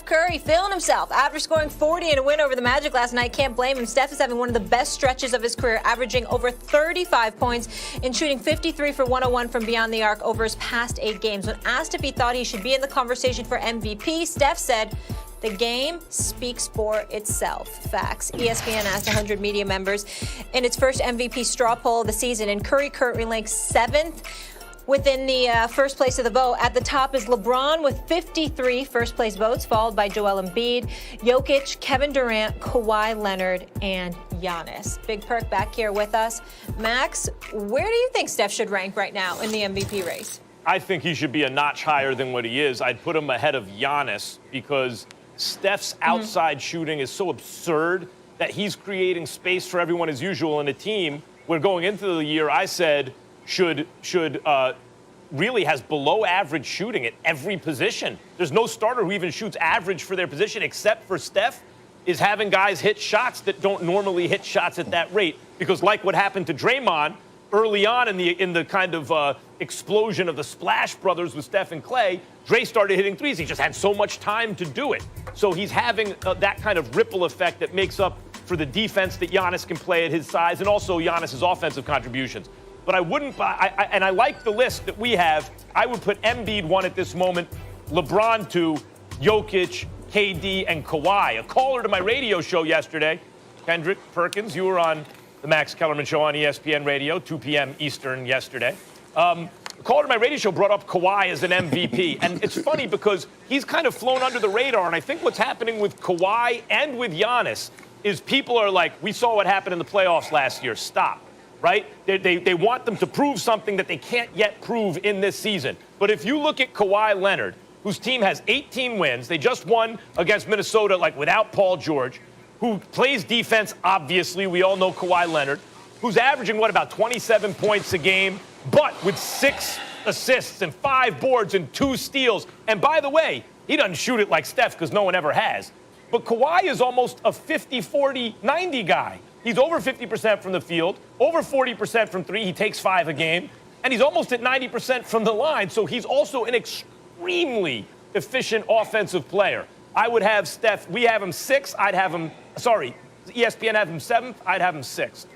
Curry feeling himself after scoring 40 in a win over the Magic last night. Can't blame him. Steph is having one of the best stretches of his career, averaging over 35 points and shooting 53 for 101 from beyond the arc over his past 8 games. When asked if he thought he should be in the conversation for MVP, Steph said, "The game speaks for itself." Facts. ESPN asked 100 media members in its first MVP straw poll of the season, and Curry currently ranks 7th within the first place of the vote. At the top is LeBron with 53 first-place votes, followed by Joel Embiid, Jokic, Kevin Durant, Kawhi Leonard, and Giannis. Big Perk back here with us. Max, where do you think Steph should rank right now in the MVP race? I think he should be a notch higher than what he is. I'd put him ahead of Giannis because Steph's outside shooting is so absurd that he's creating space for everyone as usual in a team where going into the year I said should really has below average shooting at every position. There's no starter who even shoots average for their position except for Steph is having guys hit shots that don't normally hit shots at that rate because like what happened to Draymond early on in the kind of explosion of the Splash Brothers with Steph and Clay, Dre started hitting threes. He just had so much time to do it. So he's having that kind of ripple effect that makes up for the defense that Giannis can play at his size and also Giannis's offensive contributions. But I wouldn't, and I like the list that we have. I would put Embiid 1 at this moment, LeBron 2, Jokic, KD, and Kawhi. A caller to my radio show yesterday, Kendrick Perkins, you were on the Max Kellerman Show on ESPN Radio, 2 p.m. Eastern yesterday. A caller to my radio show brought up Kawhi as an MVP. And it's funny because he's kind of flown under the radar. And I think what's happening with Kawhi and with Giannis is people are like, we saw what happened in the playoffs last year. Stop. Right? They want them to prove something that they can't yet prove in this season. But if you look at Kawhi Leonard, whose team has 18 wins, they just won against Minnesota like without Paul George, who plays defense, obviously, we all know Kawhi Leonard, who's averaging, about 27 points a game, but with 6 assists and 5 boards and 2 steals. And by the way, he doesn't shoot it like Steph because no one ever has. But Kawhi is almost a 50, 40, 90 guy. He's over 50% from the field, over 40% from 3. He takes 5 a game. And he's almost at 90% from the line. So he's also an extremely efficient offensive player. I would have Steph, we have him 6th. I'd have him, ESPN have him 7th. I'd have him 6th.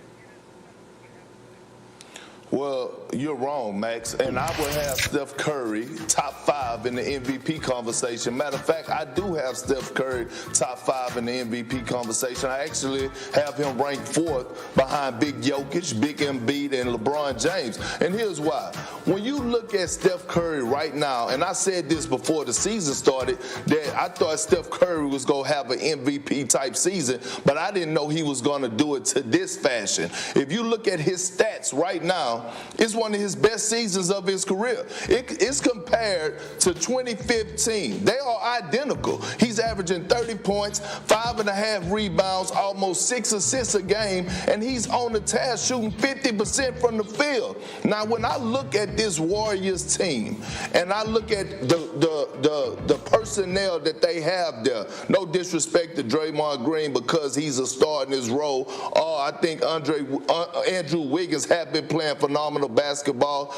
Well, you're wrong, Max. And I would have Steph Curry top 5 in the MVP conversation. Matter of fact, I do have Steph Curry top 5 in the MVP conversation. I actually have him ranked 4th behind Big Jokic, Big Embiid, and LeBron James. And here's why. When you look at Steph Curry right now, and I said this before the season started, that I thought Steph Curry was going to have an MVP type season, but I didn't know he was going to do it to this fashion. If you look at his stats right now, it's one of his best seasons of his career. It's compared to 2015. They are identical. He's averaging 30 points, 5.5 rebounds, almost 6 assists a game, and he's on the task shooting 50% from the field. Now, when I look at this Warriors team, and I look at the personnel that they have there, no disrespect to Draymond Green because he's a star in his role. I think Andrew Wiggins have been playing phenomenal basketball,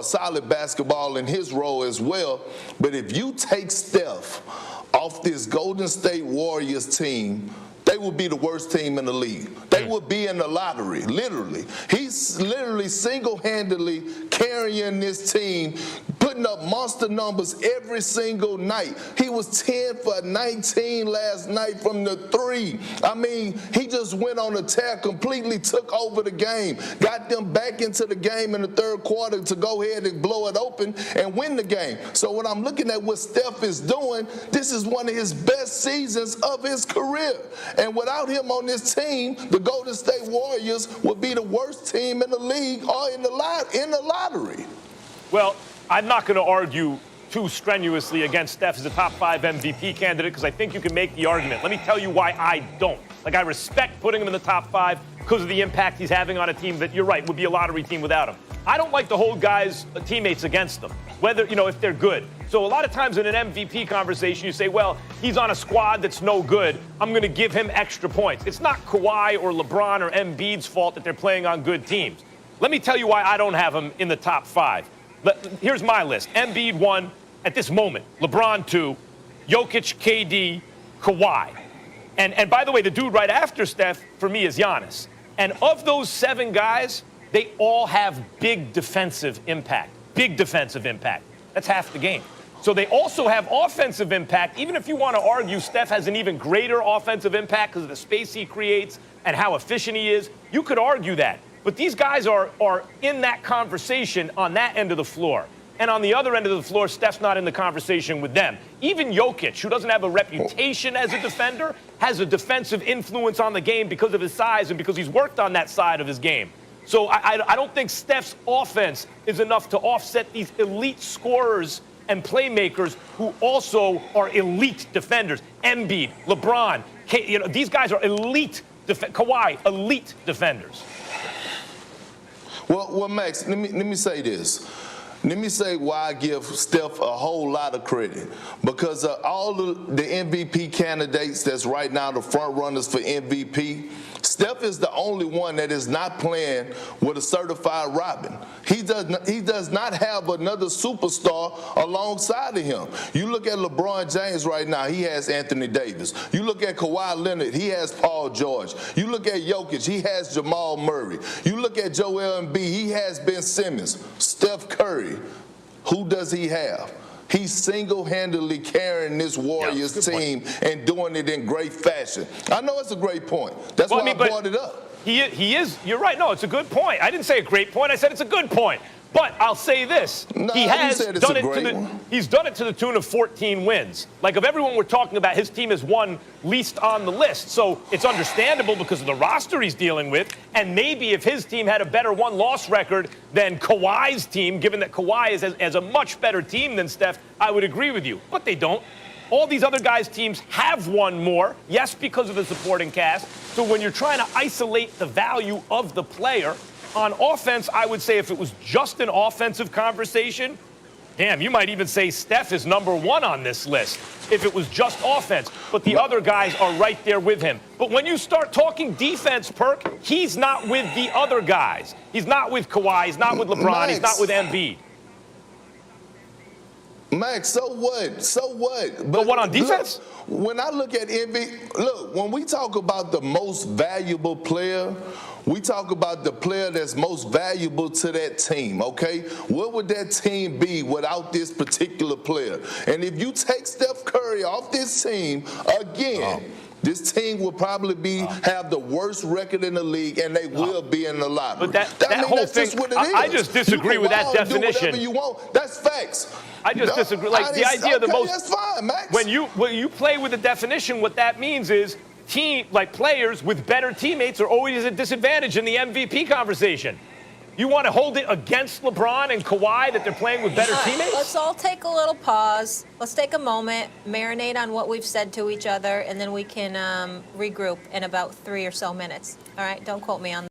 solid basketball in his role as well. But if you take Steph off this Golden State Warriors team, they would be the worst team in the league. They would be in the lottery, literally. He's literally single-handedly carrying this team, putting up monster numbers every single night. He was 10 for 19 last night from the 3. I mean, he just went on a tear, completely took over the game, got them back into the game in the 3rd quarter to go ahead and blow it open and win the game. So when I'm looking at what Steph is doing, this is one of his best seasons of his career. And without him on this team, the Golden State Warriors would be the worst team in the league or in the lottery. Well, I'm not going to argue too strenuously against Steph as a top 5 MVP candidate because I think you can make the argument. Let me tell you why I don't. I respect putting him in the top 5 because of the impact he's having on a team that, you're right, would be a lottery team without him. I don't like to hold guys' teammates against them, whether, if they're good. So a lot of times in an MVP conversation, you say, well, he's on a squad that's no good. I'm going to give him extra points. It's not Kawhi or LeBron or Embiid's fault that they're playing on good teams. Let me tell you why I don't have him in the top 5. Here's my list. Embiid 1 at this moment. LeBron 2. Jokic, KD, Kawhi. And by the way, the dude right after Steph, for me, is Giannis. And of those 7 guys, they all have big defensive impact. Big defensive impact. That's half the game. So they also have offensive impact. Even if you want to argue Steph has an even greater offensive impact because of the space he creates and how efficient he is, you could argue that. But these guys are in that conversation on that end of the floor. And on the other end of the floor, Steph's not in the conversation with them. Even Jokic, who doesn't have a reputation as a defender, has a defensive influence on the game because of his size and because he's worked on that side of his game. So I don't think Steph's offense is enough to offset these elite scorers and playmakers who also are elite defenders. Embiid, LeBron, these guys are elite Kawhi, elite defenders. Well, Max, let me say this. Let me say why I give Steph a whole lot of credit. Because all the MVP candidates that's right now the front runners for MVP, Steph is the only one that is not playing with a certified Robin. He does not have another superstar alongside of him. You look at LeBron James right now, he has Anthony Davis. You look at Kawhi Leonard, he has Paul George. You look at Jokic, he has Jamal Murray. You look at Joel Embiid, he has Ben Simmons. Steph Curry, who does he have? He's single-handedly carrying this Warriors team and doing it in great fashion. I know it's a great point. That's why I brought it up. He is. You're right. No, it's a good point. I didn't say a great point. I said it's a good point. But I'll say this. No, he has done it he's done it to the tune of 14 wins. Like, of everyone we're talking about, his team has won least on the list. So it's understandable because of the roster he's dealing with. And maybe if his team had a better one-loss record than Kawhi's team, given that Kawhi has a much better team than Steph, I would agree with you. But they don't. All these other guys' teams have won more, yes, because of the supporting cast. So when you're trying to isolate the value of the player, on offense, I would say if it was just an offensive conversation, damn, you might even say Steph is #1 on this list if it was just offense. But the other guys are right there with him. But when you start talking defense, Perk, he's not with the other guys. He's not with Kawhi. He's not with LeBron. Max. He's not with Embiid. Max, so what? So what? But what on defense? Look, when I look at NBA, look, when we talk about the most valuable player, we talk about the player that's most valuable to that team, okay? What would that team be without this particular player? And if you take Steph Curry off this team, again, this team will probably have the worst record in the league, and they will be in the lottery. But that whole that's thing, just what it is. I just disagree with that definition. Do whatever you want. That's facts. I just disagree. Like the idea of the most. That's fine, Max. When you play with the definition, what that means is players with better teammates are always at a disadvantage in the MVP conversation. You want to hold it against LeBron and Kawhi that they're playing with better teammates? Let's all take a little pause. Let's take a moment, marinate on what we've said to each other, and then we can regroup in about 3 or so minutes. All right? Don't quote me on that.